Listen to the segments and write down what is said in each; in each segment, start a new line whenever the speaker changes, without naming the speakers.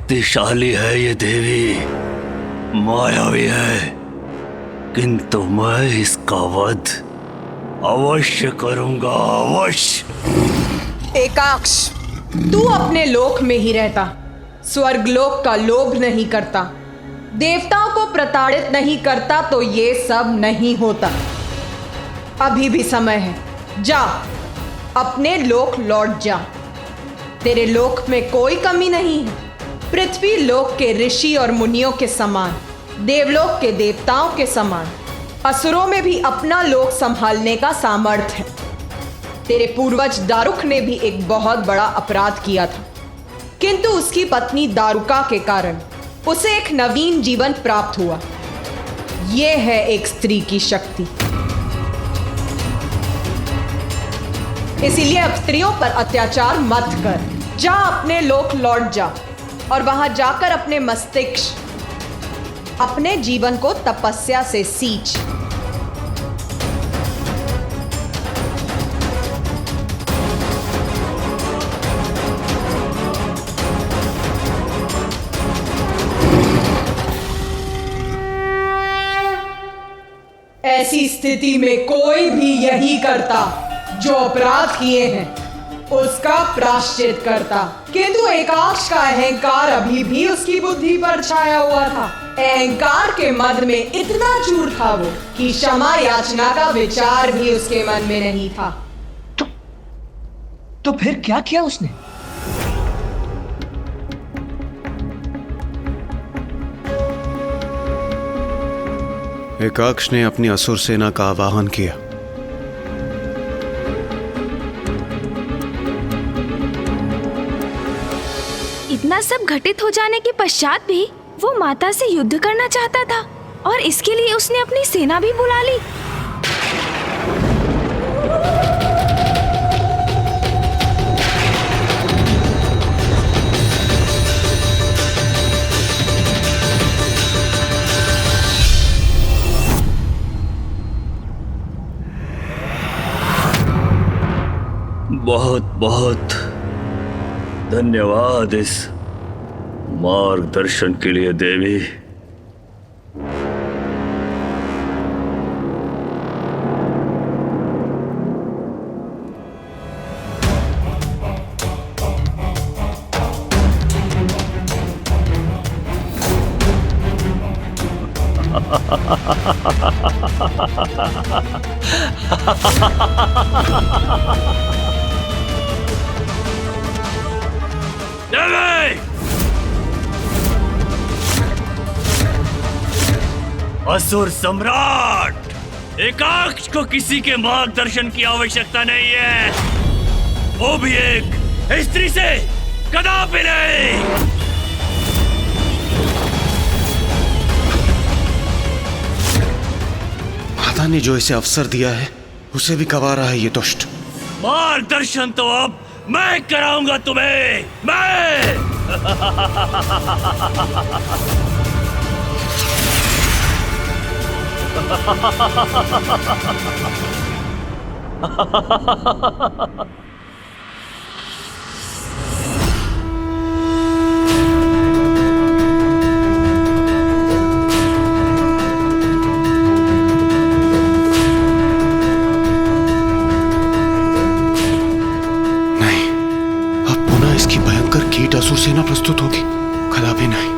शक्तिशाली है ये देवी, मायावी है, किंतु मैं इसका वध अवश्य करूंगा, अवश्य।
एकाक्ष, तू अपने लोक में ही रहता, स्वर्गलोक का लोभ नहीं करता, देवताओं को प्रताड़ित नहीं करता तो ये सब नहीं होता। अभी भी समय है, जा अपने लोक लौट जा। तेरे लोक में कोई कमी नहीं है। पृथ्वी लोक के ऋषि और मुनियों के समान, देवलोक के देवताओं के समान, असुरों में भी अपना लोक संभालने का सामर्थ्य है। तेरे पूर्वज दारुक ने भी एक बहुत बड़ा अपराध किया था, किंतु उसकी पत्नी दारुका के कारण उसे एक नवीन जीवन प्राप्त हुआ। यह है एक स्त्री की शक्ति। इसीलिए अब स्त्रियों पर अत्याचार मत कर। जा अपने लोक लौट जा और वहां जाकर अपने मस्तिष्क, अपने जीवन को तपस्या से सींच। ऐसी स्थिति में कोई भी यही करता, जो अपराध किए हैं उसका प्रायश्चित करता। किंतु एकाक्ष का अहंकार अभी भी उसकी बुद्धि पर छाया हुआ था। अहंकार के मद में इतना चूर था वो कि क्षमा याचना का विचार भी उसके मन में नहीं था।
तो फिर क्या किया उसने?
एकाक्ष ने अपनी असुर सेना का आवाहन किया।
इतना सब घटित हो जाने के पश्चात भी वो माता से युद्ध करना चाहता था और इसके लिए उसने अपनी सेना भी बुला ली।
बहुत बहुत धन्यवाद इस मार्गदर्शन के लिए देवी। असुर सम्राट एकाक्ष को किसी के मार्गदर्शन की आवश्यकता नहीं है, वो भी एक स्त्री से कदापि नहीं।
माता ने जो इसे अवसर दिया है उसे भी गंवा रहा है ये दुष्ट।
मार्गदर्शन तो अब मैं कराऊंगा तुम्हें, मैं।
कीट असुर सेना प्रस्तुत होगी, कदापि नहीं।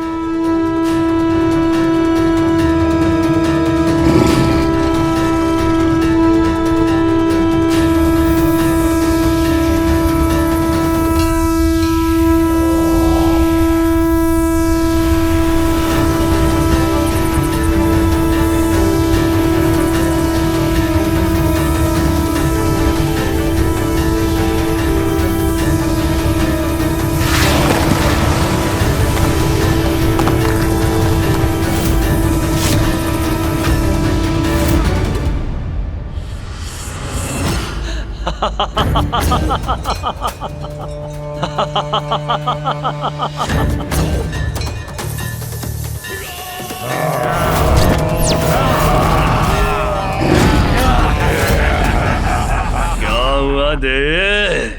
क्या हुआ देव?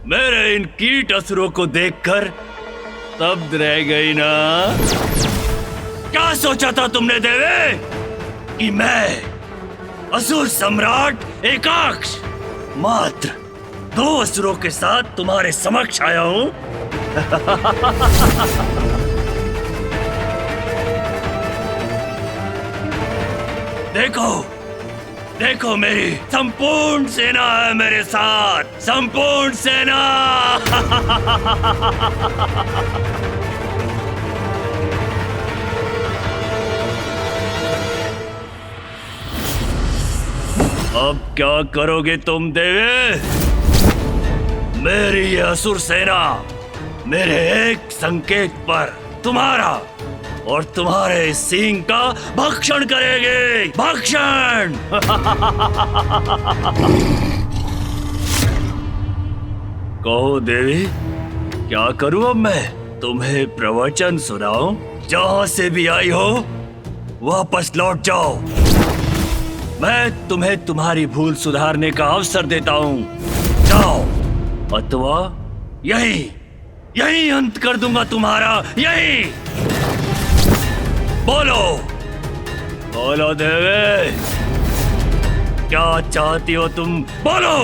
मेरे इन कीट असुरों को देखकर स्तब्ध रह गई ना? क्या सोचा था तुमने देवे कि मैं असुर सम्राट एकाक्ष मात्र 2 असुरों के साथ तुम्हारे समक्ष आया हूं? देखो देखो, मेरी संपूर्ण सेना है मेरे साथ, संपूर्ण सेना। अब क्या करोगे तुम देवे? मेरी ये असुर सेना मेरे एक संकेत पर तुम्हारा और तुम्हारे सींग का भक्षण करेगी, भक्षण। कहो देवी, क्या करूं अब मैं? तुम्हें प्रवचन सुनाऊं? जहां से भी आई हो वापस लौट जाओ। मैं तुम्हें तुम्हारी भूल सुधारने का अवसर देता हूं। जाओ, अथवा यही अंत कर दूंगा तुम्हारा, यही। बोलो बोलो देवे, क्या चाहती हो तुम? बोलो।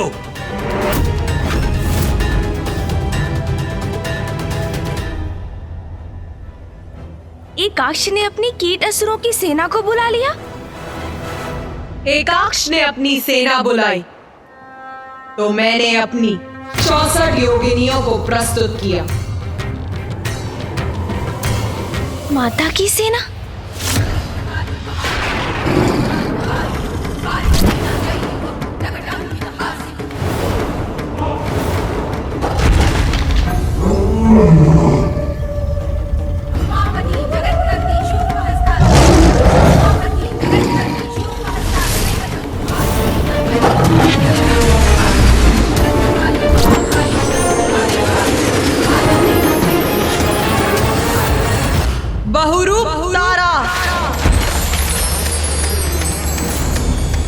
एकाक्ष ने अपनी कीट असुरों की सेना को बुला लिया।
एकाक्ष ने अपनी सेना बुलाई तो मैंने अपनी 64 योगिनियों को प्रस्तुत किया।
माता की सेना?
बहुरूप तारा,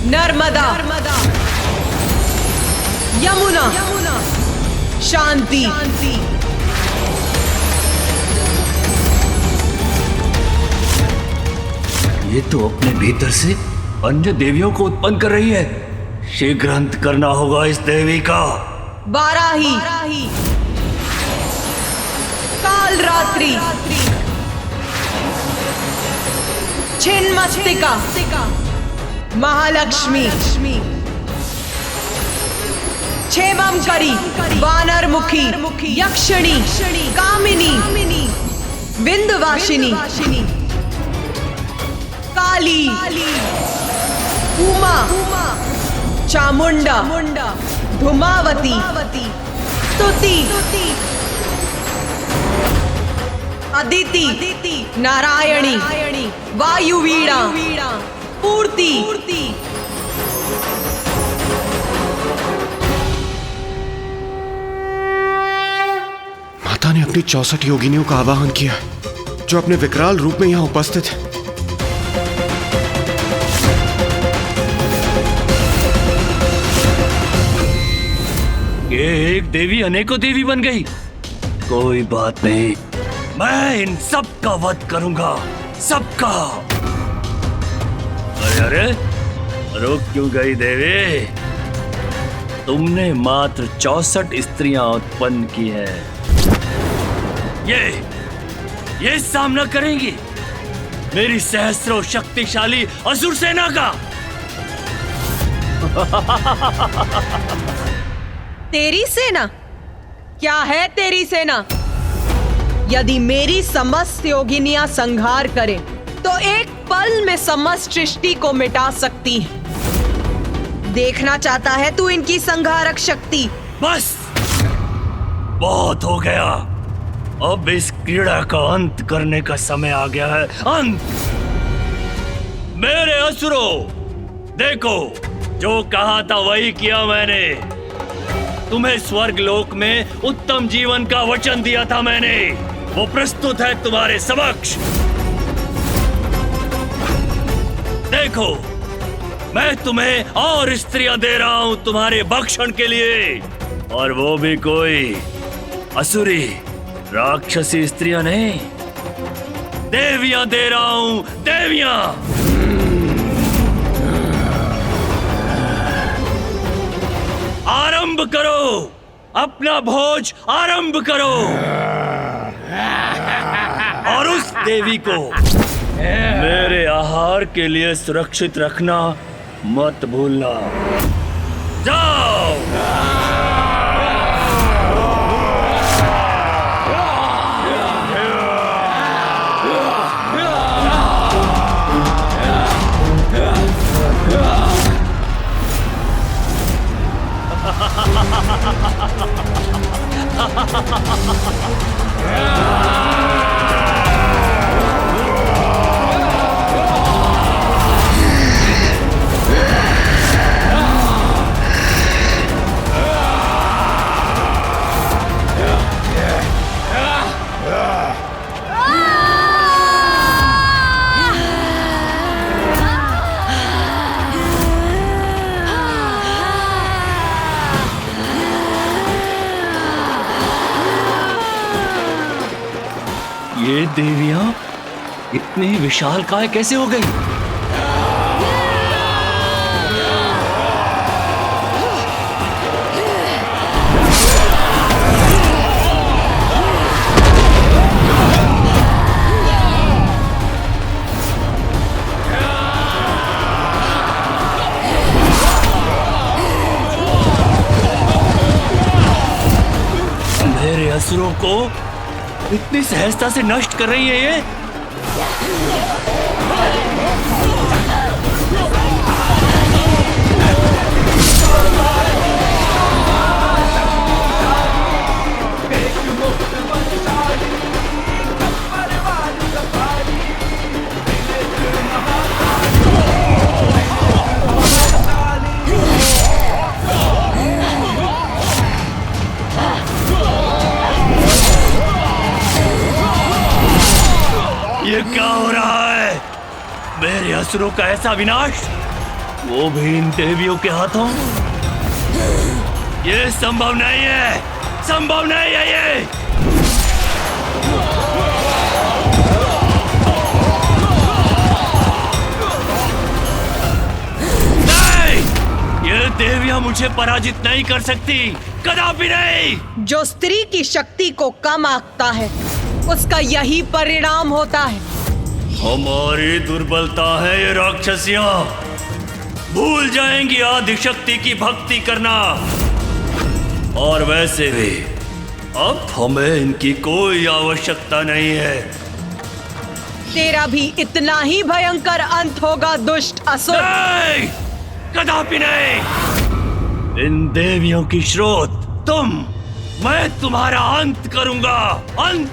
नर्मदा, यमुना, शांति,
ये तो अपने भीतर से अन्य देवियों को उत्पन्न कर रही है। शीघ्र अंत करना होगा इस देवी का।
बाराही, काल रात्रि, छिन्नमस्तिका, महालक्ष्मी, क्षेमंकरी, वानरमुखी, यक्षिणी, कामिनी, विंध्यवासिनी, काली, उमा, चामुंडा, धूमावती, स्तुति, अदिति, नारायणी, वायुवीणा, पूर्ति,
माता ने अपनी 64 योगिनियों का आवाहन किया, जो अपने विकराल रूप में यहाँ उपस्थित है।
ये एक देवी अनेकों देवी बन गई। कोई बात नहीं, मैं इन सब का वध करूंगा, सबका। अरे रुक क्यों गई देवी? तुमने मात्र 64 स्त्रियां उत्पन्न की है। ये सामना करेंगी मेरी सहस्रों शक्तिशाली असुर सेना का।
तेरी सेना? क्या है तेरी सेना? यदि मेरी समस्त योगिनियां संहार करें तो एक पल में समस्त सृष्टि को मिटा सकती है। देखना चाहता है तू इनकी संहारक शक्ति?
बस, बहुत हो गया। अब इस क्रीड़ा का अंत करने का समय आ गया है। अंत। मेरे असुरों, देखो, जो कहा था वही किया मैंने। तुम्हें स्वर्ग लोक में उत्तम जीवन का वचन दिया था मैंने, वो प्रस्तुत है तुम्हारे समक्ष। देखो, मैं तुम्हें और स्त्रियां दे रहा हूं तुम्हारे भक्षण के लिए, और वो भी कोई असुरी राक्षसी स्त्रियां नहीं, देवियां दे रहा हूं, देवियां। आरंभ करो, अपना भोज आरंभ करो। और उस देवी को मेरे आहार के लिए सुरक्षित रखना मत भूलना। जाओ। ये देवियां इतनी विशालकाय कैसे हो गई? मेरे असुरों को इतनी सहजता से नष्ट कर रही है ये। ये क्या हो रहा है? मेरे असुरों का ऐसा विनाश, वो भी इन देवियों के हाथों? ये संभव नहीं है, संभव नहीं है ये। नहीं, ये देवियां मुझे पराजित नहीं कर सकती, कदापि नहीं।
जो स्त्री की शक्ति को कम आंकता है, उसका यही परिणाम होता है।
हमारी दुर्बलता है ये राक्षसियां, भूल जाएंगी आदिशक्ति की भक्ति करना। और वैसे भी अब हमें इनकी कोई आवश्यकता नहीं है।
तेरा भी इतना ही भयंकर अंत होगा दुष्ट असुर।
नहीं, कदापि नहीं। इन देवियों की स्रोत तुम, मैं तुम्हारा अंत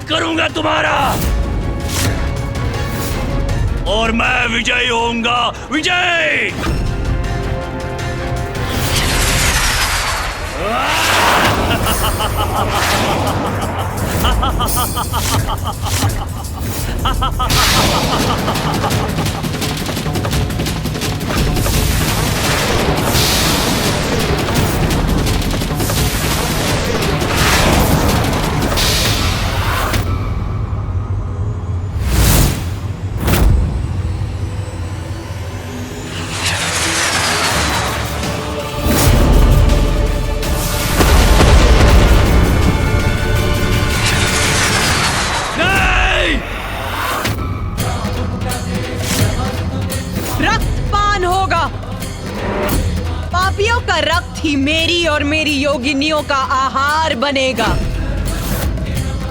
करूंगा तुम्हारा। और मैं विजयी होऊंगा, विजय।
रक्तपान होगा। पापियों का रक्त ही मेरी और मेरी योगिनियों का आहार बनेगा।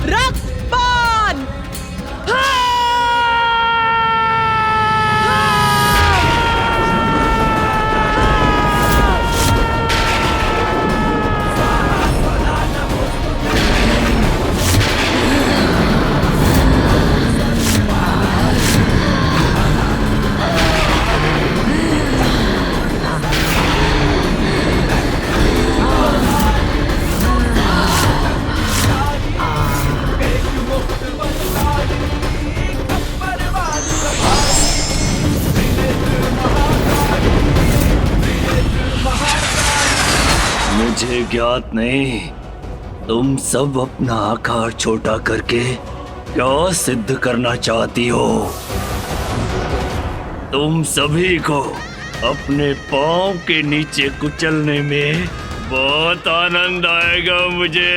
रक्तपान।
मुझे ज्ञात नहीं तुम सब अपना आकार छोटा करके क्या सिद्ध करना चाहती हो? तुम सभी को अपने पांव के नीचे कुचलने में बहुत आनंद आएगा मुझे।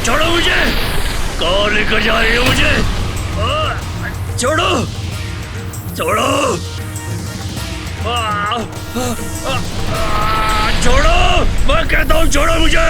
छोड़ो मुझे! कहाँ लेकर जा रही हो मुझे? छोड़ो! छोड़ो! छोड़ो! मैं कहता हूँ छोड़ो मुझे!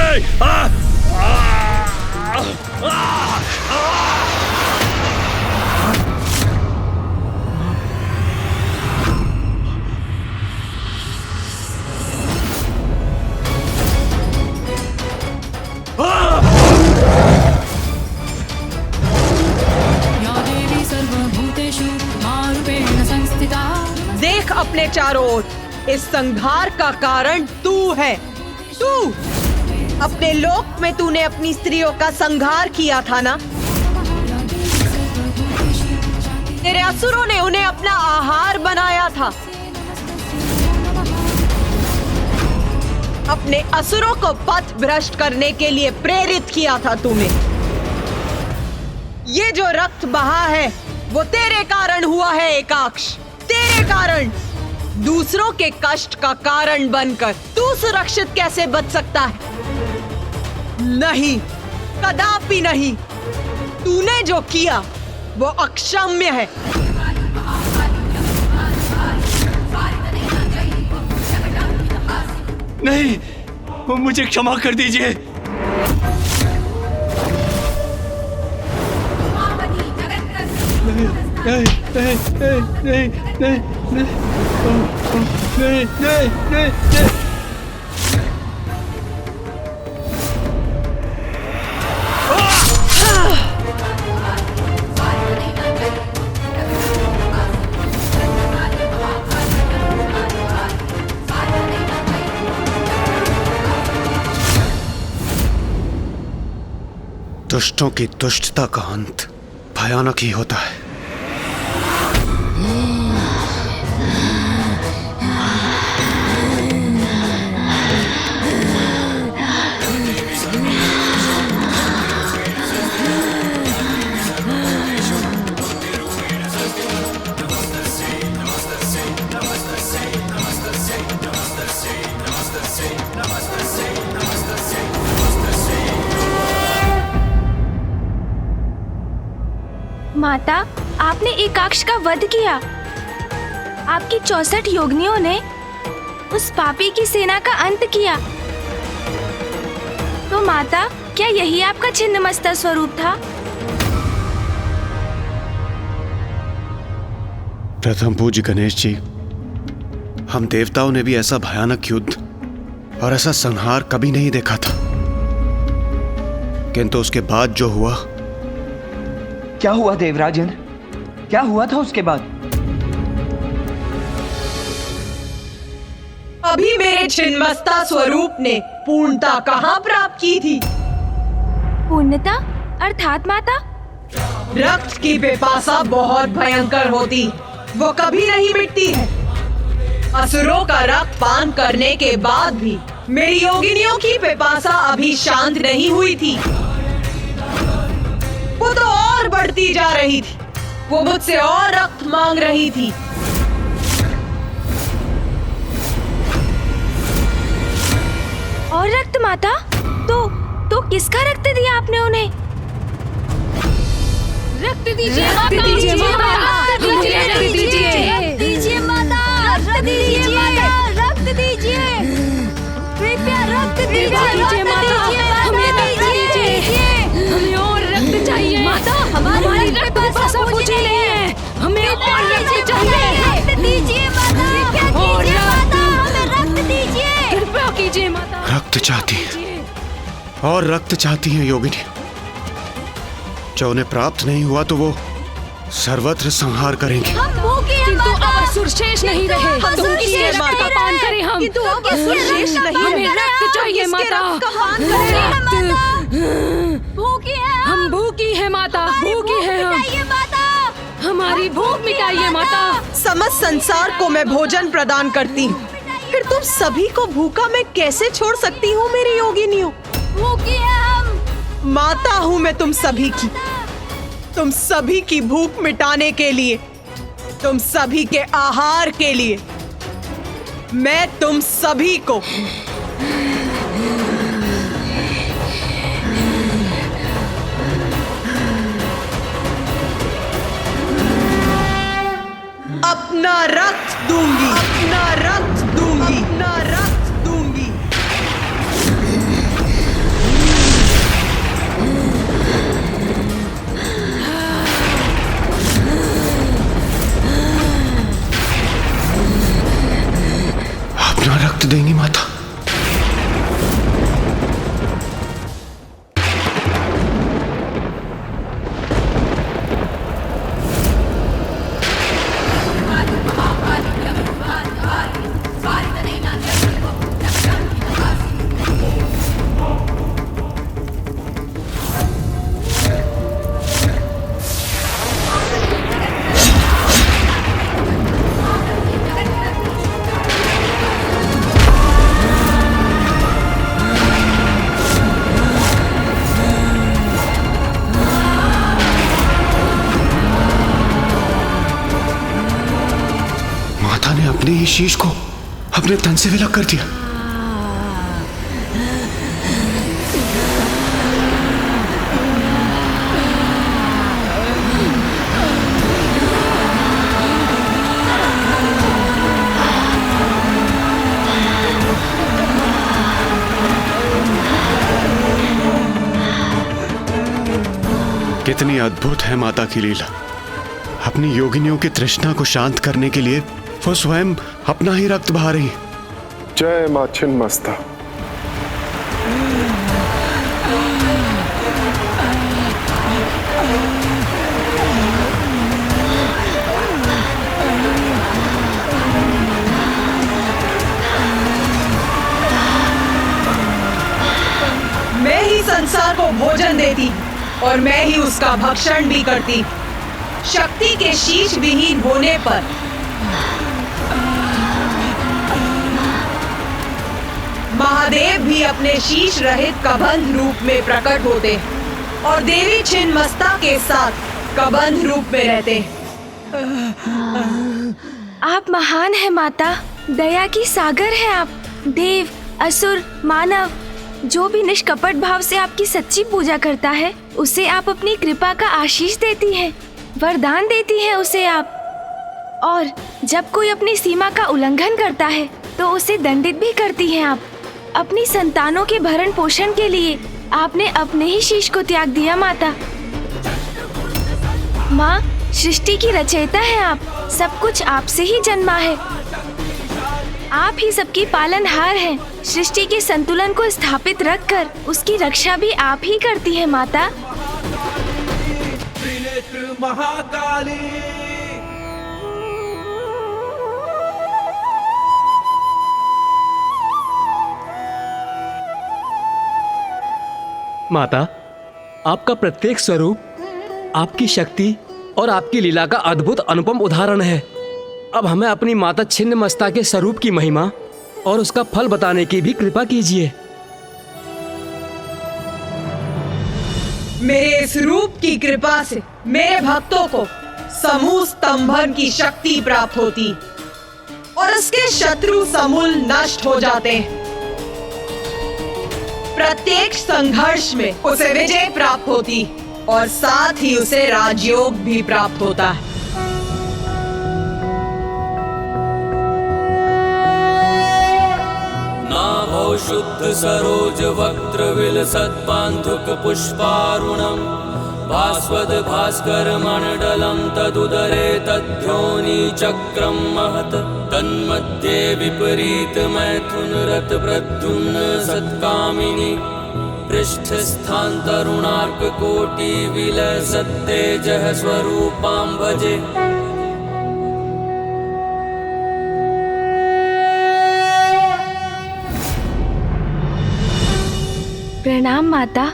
देख अपने चारों ओर, इस संहार का कारण तू है। तू अपने लोक में तूने अपनी स्त्रियों का संहार किया था ना? तेरे असुरों ने उन्हें अपना आहार बनाया था। अपने असुरों को पथ भ्रष्ट करने के लिए प्रेरित किया था तूने। ये जो रक्त बहा है वो तेरे कारण हुआ है एकाक्ष। तेरे कारण दूसरों के कष्ट का कारण बनकर तू सुरक्षित कैसे बच सकता है? नहीं, कदापि नहीं। तूने जो किया वो अक्षम्य है।
नहीं, मुझे क्षमा कर दीजिए। नहीं, नहीं, नहीं, नहीं, नहीं, नहीं, नहीं, नहीं, नहीं, नहीं।
दुष्टों की दुष्टता का अंत भयानक ही होता है।
माता, आपने एकाक्ष का वध किया। आपकी 64 योगिनियों ने उस पापी की सेना का अंत किया। तो माता, क्या यही आपका छिन्नमस्ता स्वरूप था?
प्रथम पूज्य गणेश जी, हम देवताओं ने भी ऐसा भयानक युद्ध और ऐसा संहार कभी नहीं देखा था। किंतु उसके बाद जो हुआ।
क्या हुआ देवराजन? क्या हुआ था उसके बाद?
अभी मेरे छिन्नमस्ता स्वरूप ने पूर्णता कहाँ प्राप्त की थी?
पूर्णता अर्थात माता?
रक्त की पिपासा बहुत भयंकर होती, वो कभी नहीं मिटती है। असुरों का रक्त पान करने के बाद भी मेरी योगिनियों की पिपासा अभी शांत नहीं हुई थी। वो तो और बढ़ती जा रही थी। वो मुझसे और रक्त मांग रही थी।
और रक्त माता? तो किसका रक्त दिया आपने उन्हें? रक्त दीजिए माता, रक्त दीजिए माता, रक्त दीजिए माता, रक्त दीजिए माता, रक्त दीजिए, कृपया रक्त दीजिए माता, हमें रक्त दीजिए, हमें और रक्त चाहिए माता, हमारी रक्त पिपासा बुझी नहीं है, हमें और रक्त चाहिए, रक्त दीजिए माता, कीजिए माता, हमें रक्त दीजिए, कृपया कीजिए माता।
रक्त चाहती है और रक्त चाहती है योगिनी। जो उन्हें प्राप्त नहीं हुआ तो वो सर्वत्र संहार करेंगे।
हम भूखे हैं
किंतु
माता।
अब असुर शेष नहीं रहे।
हम
तुम
सब
किसके
इसके
रक्त
माता।
का पान करें हम?
किंतु अब असुर शेष नहीं
हमें
है।
रक्त चाहिए
किसके
माता।
रक्त का पान करें?
भूखे हैं
हम भूखी है माता, भूखी है हम।
मिटाइए माता।
हमारी भूख मिटाइए माता।
समस्त संसार को मैं भोजन प्रदान करती हूँ, फिर तुम सभी को भूखा मैं कैसे छोड़ सकती हूँ मेरी योगिनियों?
भूखे हैं हम।
माता हूँ मैं तुम सभी की भूख मिटाने के लिए, तुम सभी के आहार के लिए मैं तुम सभी को अपना रक्त दूंगी, अपना रक्त दूंगी, अपना रक्त दूंगी।
अपना रक्त देंगी माता। माता ने अपने ही शीश को अपने तन से विलग कर दिया। कितनी अद्भुत है माता की लीला। अपनी योगिनियों की तृष्णा को शांत करने के लिए वो स्वयं अपना ही रक्त बहा रही।
जय मां छिन्नमस्ता।
मैं ही संसार को भोजन देती और मैं ही उसका भक्षण भी करती। शक्ति के शीश विहीन होने पर महादेव भी अपने शीश रहित कबंध रूप में प्रकट होते और देवी छिन्नमस्ता के साथ कबंध रूप में रहते।
आप महान हैं माता, दया की सागर हैं आप। देव, असुर, मानव, जो भी निष्कपट भाव से आपकी सच्ची पूजा करता है उसे आप अपनी कृपा का आशीष देती हैं, वरदान देती हैं उसे आप। और जब कोई अपनी सीमा का उल्लंघन करता है तो उसे दंडित भी करती हैं आप। अपनी संतानों के भरण पोषण के लिए आपने अपने ही शीश को त्याग दिया माता। माँ, सृष्टि की रचयिता हैं आप, सब कुछ आपसे ही जन्मा है। आप ही सबकी पालनहार हैं। सृष्टि के संतुलन को स्थापित रखकर उसकी रक्षा भी आप ही करती हैं माता।
माता, आपका प्रत्येक स्वरूप आपकी शक्ति और आपकी लीला का अद्भुत अनुपम उदाहरण है। अब हमें अपनी माता छिन्नमस्ता के स्वरूप की महिमा और उसका फल बताने की भी कृपा कीजिए।
मेरे इस रूप की कृपा से मेरे भक्तों को समूह स्तंभन की शक्ति प्राप्त होती और उसके शत्रु समूल नष्ट हो जाते। प्रत्येक संघर्ष में उसे विजय प्राप्त होती और साथ ही उसे राजयोग भी प्राप्त होता है।
नाभौ शुद्ध सरोज वक्त्र विलसत् पान्थुक पुष्पारुणम् भास्वद भास्कर मंडलम् तदुदरे तद्योनि चक्रं महत् तन्मध्ये विपरीत मैथुन रत प्रद्युम्न सत्कामिनी पृष्ठस्थां तरुणार्ककोटिविलसत्तेजः स्वरूपां भजे।
प्रणाम माता।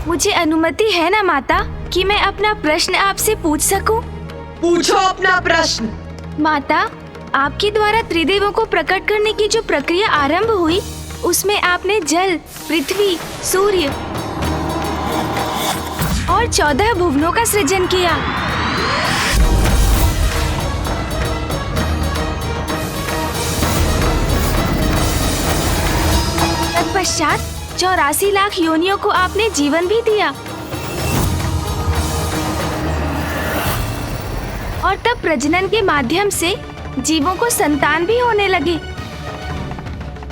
मुझे अनुमति है ना माता कि मैं अपना प्रश्न आपसे पूछ सकूं?
पूछो अपना प्रश्न।
माता, आपके द्वारा त्रिदेवों को प्रकट करने की जो प्रक्रिया आरंभ हुई, उसमें आपने जल, पृथ्वी, सूर्य और 14 भुवनों का सृजन किया। तत्पश्चात 84 लाख योनियों को आपने जीवन भी दिया और तब प्रजनन के माध्यम से जीवों को संतान भी होने लगे।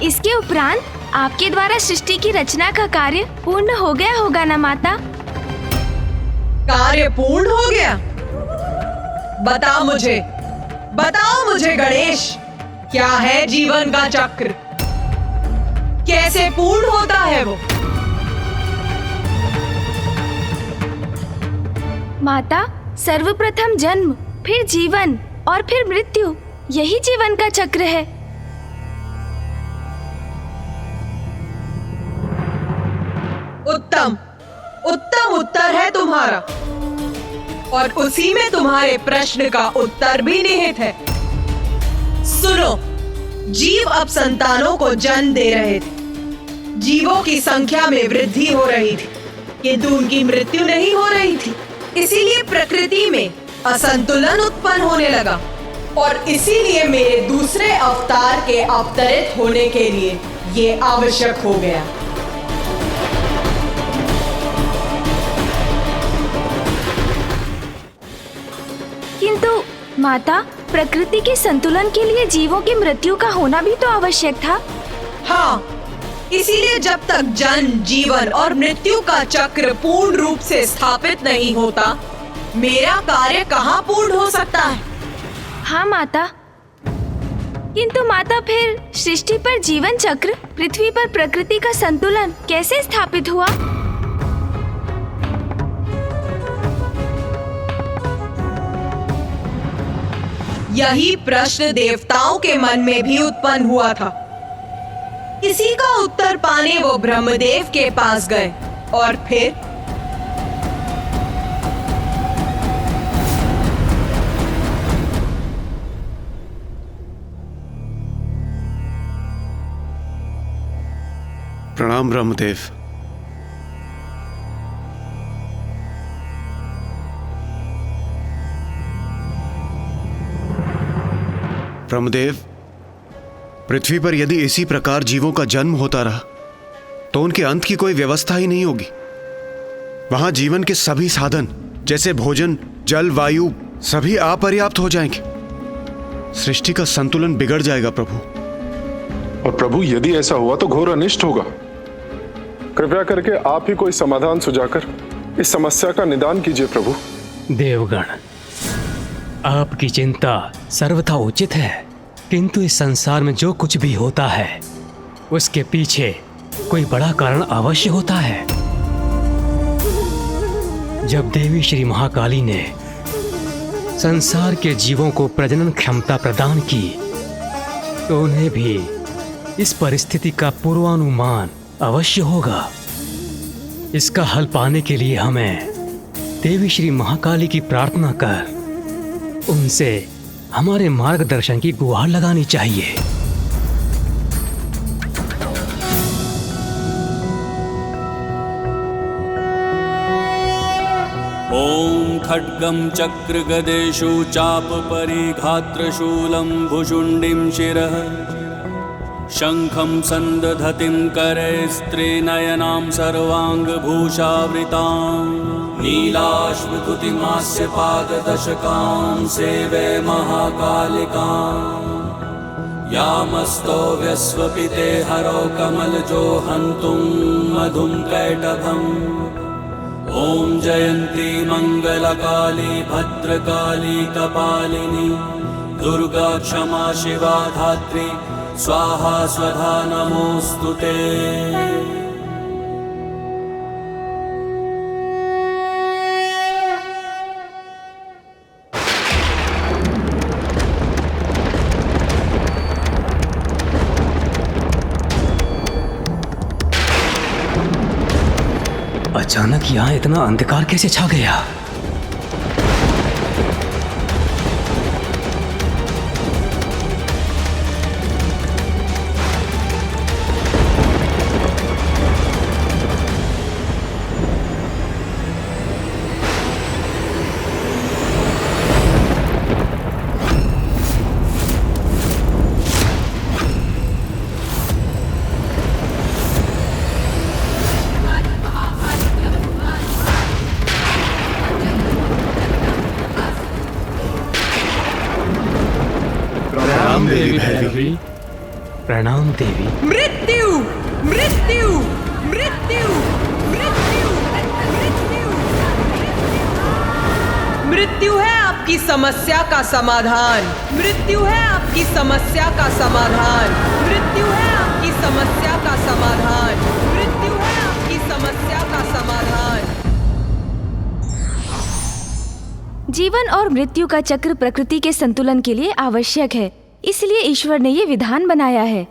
इसके उपरांत आपके द्वारा सृष्टि की रचना का कार्य पूर्ण हो गया होगा ना माता?
कार्य पूर्ण हो गया? बताओ मुझे गणेश, क्या है जीवन का चक्र? कैसे पूर्ण होता है वो?
माता, सर्वप्रथम जन्म, फिर जीवन और फिर मृत्यु, यही जीवन का चक्र है।
उत्तम उत्तर है तुम्हारा, और उसी में तुम्हारे प्रश्न का उत्तर भी निहित है। सुनो, जीव अब संतानों को जन्म दे रहे थे। जीवों की संख्या में वृद्धि हो रही थी, किंतु उनकी मृत्यु नहीं हो रही थी। इसीलिए प्रकृति में असंतुलन उत्पन्न होने लगा, और इसीलिए मेरे दूसरे अवतार के अवतरित होने के लिए ये आवश्यक हो गया।
किंतु माता, प्रकृति के संतुलन के लिए जीवों की मृत्यु का होना भी तो आवश्यक था।
हाँ, इसीलिए जब तक जन्म, जीवन और मृत्यु का चक्र पूर्ण रूप से स्थापित नहीं होता, मेरा कार्य कहाँ पूर्ण हो सकता है?
हाँ माता, किंतु माता, फिर सृष्टि पर जीवन चक्र, पृथ्वी पर प्रकृति का संतुलन कैसे स्थापित हुआ?
यही प्रश्न देवताओं के मन में भी उत्पन्न हुआ था। इसी का उत्तर पाने वो ब्रह्मदेव के पास गए, और फिर
प्रणाम ब्रह्मदेव। ब्रह्मदेव, पृथ्वी पर यदि इसी प्रकार जीवों का जन्म होता रहा तो उनके अंत की कोई व्यवस्था ही नहीं होगी। वहां जीवन के सभी साधन जैसे भोजन, जल, वायु सभी अपर्याप्त हो जाएंगे। सृष्टि का संतुलन बिगड़ जाएगा प्रभु।
और प्रभु, यदि ऐसा हुआ तो घोर अनिष्ट होगा। कृपया करके आप ही कोई समाधान सुझाकर इस समस्या का निदान कीजिए प्रभु।
देवगण, आपकी चिंता सर्वथा उचित है, किंतु इस संसार में जो कुछ भी होता है उसके पीछे कोई बड़ा कारण अवश्य होता है। जब देवी श्री महाकाली ने संसार के जीवों को प्रजनन क्षमता प्रदान की तो उन्हें भी इस परिस्थिति का पूर्वानुमान अवश्य होगा। इसका हल पाने के लिए हमें देवी श्री महाकाली की प्रार्थना कर उनसे हमारे मार्गदर्शन की गुहार लगानी चाहिए।
ॐ खड्गं चक्रगदेषु चापपरिघात्रशूलं भुशुण्डिं शिरः शङ्खं सन्दधतिं करे स्त्रीनयनां सर्वाङ्गभूषावृतां नीलाश्मकुतिमास्य पाददशकां सेवे महाकालिकां यामस्तो व्यस्वपिते हरो कमलजो हन्तुं मधुं कैटभम् ॐ जयन्ती मङ्गलकाली भद्रकाली कपालिनी दुर्गा क्षमा शिवा धात्री स्वाहा स्वधा नमोऽस्तुते।
अचानक यहाँ इतना अंधकार कैसे छा गया? प्रणाम देवी भैरवी। प्रणाम देवी।
मृत्यु मृत्यु मृत्यु मृत्यु मृत्यु मृत्यु है आपकी समस्या का समाधान। मृत्यु है आपकी समस्या का समाधान। मृत्यु है आपकी समस्या का समाधान। मृत्यु है आपकी समस्या का समाधान।
जीवन और मृत्यु का चक्र प्रकृति के संतुलन के लिए आवश्यक है, इसलिए ईश्वर ने ये विधान बनाया है।